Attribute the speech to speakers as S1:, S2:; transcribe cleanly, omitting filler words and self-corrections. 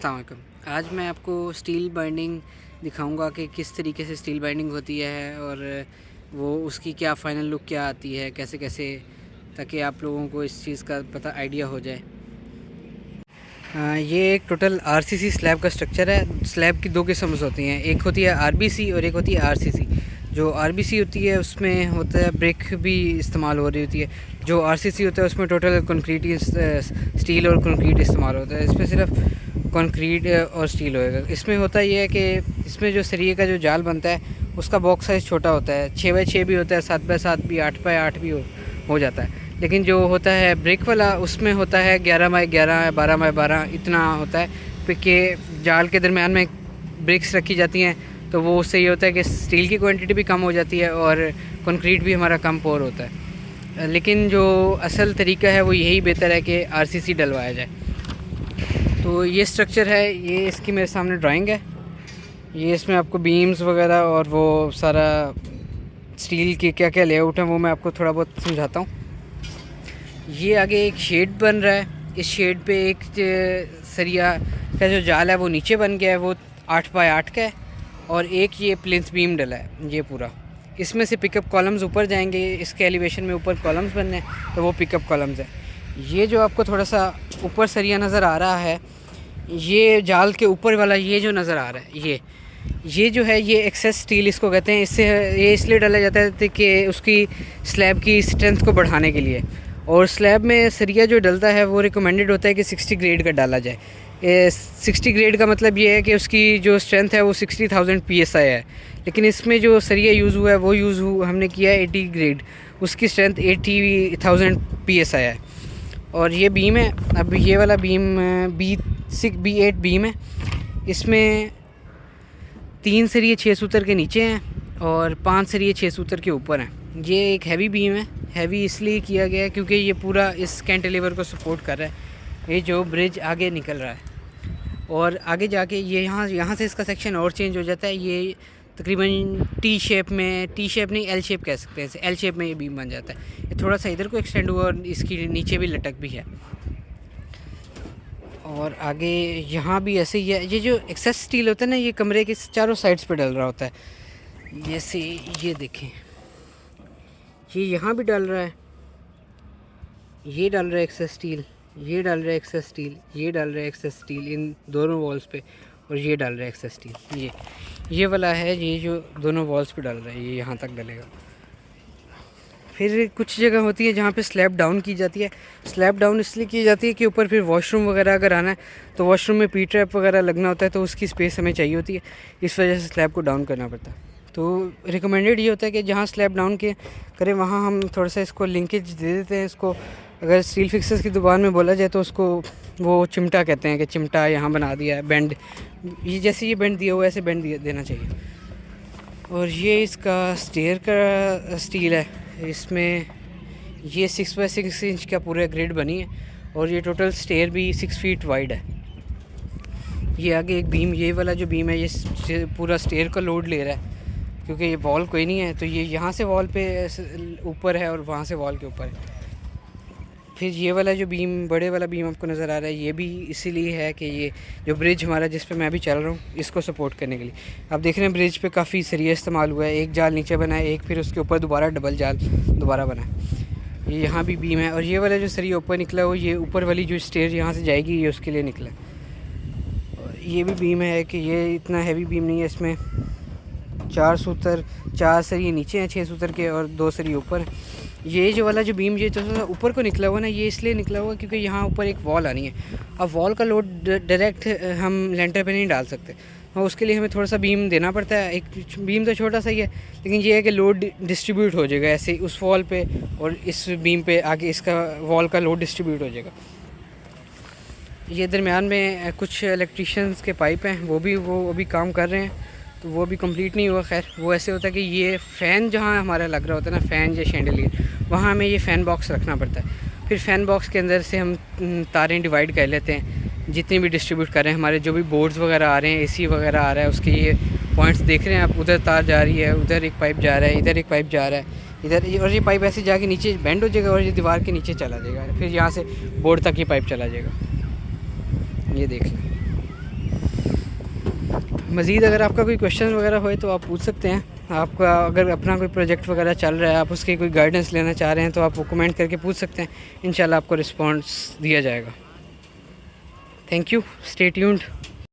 S1: अस्सलाम वालेकुम। आज मैं आपको स्टील बाइंडिंग दिखाऊंगा कि किस तरीके से स्टील बाइंडिंग होती है और वो उसकी क्या फ़ाइनल लुक क्या आती है, कैसे कैसे, ताकि आप लोगों को इस चीज़ का पता आइडिया हो जाए। ये एक टोटल आरसीसी स्लैब का स्ट्रक्चर है। स्लैब की दो किस्म होती हैं, एक होती है आरबीसी और एक होती है आरसीसी। जो आरबीसी होती है उसमें होता है ब्रिक भी इस्तेमाल हो रही होती है। जो आरसीसी होता है उसमें टोटल कंक्रीट स्टील और कंक्रीट इस्तेमाल होता है। इसमें सिर्फ कंक्रीट और स्टील होएगा। इसमें होता ये है कि इसमें जो सरिये का जो जाल बनता है उसका बॉक्स साइज़ छोटा होता है, 6x6 भी होता है, 7x7 भी, 8x8 भी हो जाता है। लेकिन जो होता है ब्रिक वाला उसमें होता है 11x11, 12x12 इतना होता है कि जाल के दरमियान में ब्रिक्स रखी जाती हैं, तो वो उससे ये होता है कि स्टील की क्वांटिटी भी कम हो जाती है और कंक्रीट भी हमारा कम पोर होता है। लेकिन जो असल तरीका है वो यही बेहतर है कि आरसीसी डलवाया जाए। तो ये स्ट्रक्चर है, ये इसकी मेरे सामने ड्राइंग है। ये इसमें आपको बीम्स वगैरह और वो सारा स्टील की क्या क्या लेआउट है वो मैं आपको थोड़ा बहुत समझाता हूँ। ये आगे एक शेड बन रहा है। इस शेड पे एक सरिया का जो जाल है वो नीचे बन गया है, वो 8x8 का है, और एक ये प्लिंथ बीम डला है ये पूरा। इसमें से पिकअप कॉलम्स ऊपर जाएंगे, इसके एलिवेशन में ऊपर कॉलम्स बनने हैं, तो वो पिकअप कॉलम्स हैं। ये जो आपको थोड़ा सा ऊपर सरिया नज़र आ रहा है, ये जाल के ऊपर वाला ये जो नज़र आ रहा है, ये जो है ये एक्सेस स्टील इसको कहते हैं। इससे ये इसलिए डाला जाता है कि उसकी स्लैब की स्ट्रेंथ को बढ़ाने के लिए। और स्लैब में सरिया जो डलता है वो रिकमेंडेड होता है कि 60 ग्रेड का डाला जाए। 60 ग्रेड का मतलब ये है कि उसकी जो स्ट्रेंथ है वो 60,000 PSI है। लेकिन इसमें जो सरिया यूज़ हुआ है वो हमने किया है 80 ग्रेड, उसकी स्ट्रेंथ 80,000 PSI है। और ये बीम है, अब ये वाला बीम B8 बीम है। इसमें 3 सरिये 6 सूतर के नीचे हैं और 5 सरिये 6 सूतर के ऊपर हैं। ये एक हैवी बीम है। हैवी इसलिए किया गया है क्योंकि ये पूरा इस कैंटिलीवर को सपोर्ट कर रहा है। ये जो ब्रिज आगे निकल रहा है और आगे जाके ये यहाँ से इसका सेक्शन और चेंज हो जाता है। ये तकरीबन टी शेप नहीं, एल शेप कह सकते हैं इसे। एल शेप में ये बीम बन जाता है। ये थोड़ा सा इधर को एक्सटेंड हुआ और इसकी नीचे भी लटक भी है। और आगे यहाँ भी ऐसे ही है। ये जो एक्सेस स्टील होता है ना, ये कमरे के चारों साइड्स पे डल रहा होता है। जैसे ये देखें, ये यहाँ भी डल रहा है, ये डल रहा है एक्सेस स्टील, ये डल रहा है एक्सेस स्टील, ये डल रहा है एक्सेस स्टील इन दोनों वॉल्स पे, और ये डल रहा है एक्सेस स्टील। ये वाला है, ये जो दोनों वॉल्स पे डल रहा है, ये यहाँ तक डलेगा। फिर कुछ जगह होती है जहाँ पे स्लैब डाउन की जाती है। स्लैब डाउन इसलिए की जाती है कि ऊपर फिर वॉशरूम वगैरह अगर आना है तो वॉशरूम में पी ट्रैप वगैरह लगना होता है, तो उसकी स्पेस हमें चाहिए होती है। इस वजह से स्लैब को डाउन करना पड़ता है। तो रिकमेंडेड ये होता है कि जहाँ स्लैब डाउन के करें वहाँ हम थोड़ा सा इसको लिंकेज दे देते हैं। इसको अगर स्टील फिक्सर्स की दुकान में बोला जाए तो उसको वो चिमटा कहते हैं कि चिमटा यहाँ बना दिया है, बेंड, ये जैसे ये बेंड दिया हुआ है ऐसे बेंड देना चाहिए। और ये इसका स्टेयर का स्टील है। इसमें ये 6x6 इंच का पूरा ग्रिड बनी है और ये टोटल स्टेयर भी 6 फीट वाइड है। ये आगे एक बीम, ये वाला जो बीम है ये पूरा स्टेयर का लोड ले रहा है क्योंकि ये वॉल कोई नहीं है, तो ये यहाँ से वॉल पे ऊपर है और वहाँ से वॉल के ऊपर है। फिर ये वाला जो बीम, बड़े वाला बीम आपको नज़र आ रहा है, ये भी इसीलिए है कि ये जो ब्रिज हमारा जिस पे मैं अभी चल रहा हूँ इसको सपोर्ट करने के लिए। आप देख रहे हैं ब्रिज पे काफ़ी सरिया इस्तेमाल हुआ है। एक जाल नीचे बना है, एक फिर उसके ऊपर दोबारा डबल जाल दोबारा बना है। ये यहाँ भी बीम है। और ये वाला जो सरिया ऊपर निकला वो ये ऊपर वाली जो स्टेयर यहाँ से जाएगी ये उसके लिए निकला। और ये भी बीम है कि ये इतना हैवी बीम नहीं है। इसमें 4 सरिये नीचे हैं 6 सूतर के और 2 सरिये ऊपर हैं। ये जो वाला जो बीम ये जो ऊपर को निकला हुआ ना, ये इसलिए निकला हुआ क्योंकि यहाँ ऊपर एक वॉल आनी है। अब वॉल का लोड डायरेक्ट हम लेंटर पे नहीं डाल सकते, और उसके लिए हमें थोड़ा सा बीम देना पड़ता है। एक बीम तो छोटा सा ही है, लेकिन ये है कि लोड डिस्ट्रीब्यूट हो जाएगा ऐसे उस वॉल पे और इस बीम पे आगे इसका वॉल का लोड डिस्ट्रीब्यूट हो जाएगा। ये दरमियान में कुछ इलेक्ट्रीशियंस के पाइप हैं, वो अभी काम कर रहे हैं, तो वो भी कंप्लीट नहीं हुआ। खैर वो ऐसे होता है कि ये फ़ैन जहाँ हमारा लग रहा होता है ना, फ़ैन या शैंडलियर, वहाँ हमें ये फ़ैन बॉक्स रखना पड़ता है। फिर फ़ैन बॉक्स के अंदर से हम तारें डिवाइड कर लेते हैं, जितनी भी डिस्ट्रीब्यूट कर रहे हैं, हमारे जो भी बोर्ड्स वगैरह आ रहे हैं, AC वगैरह आ रहा है, उसके ये पॉइंट्स देख रहे हैं आप। उधर तार जा रही है, उधर एक पाइप जा रहा है, इधर एक पाइप जा रहा है, इधर, और ये पाइप ऐसे जाके नीचे बेंड हो जाएगा और ये दीवार के नीचे चला जाएगा। फिर यहाँ से बोर्ड तक ये पाइप चला जाएगा। ये देख लें। मज़ीद अगर आपका कोई क्वेश्चन वगैरह होए तो आप पूछ सकते हैं। आपका अगर अपना कोई प्रोजेक्ट वगैरह चल रहा है, आप उसकी कोई गाइडेंस लेना चाह रहे हैं तो आप वो कमेंट करके पूछ सकते हैं। इंशाल्लाह आपको रिस्पॉन्स दिया जाएगा। Thank you, stay tuned.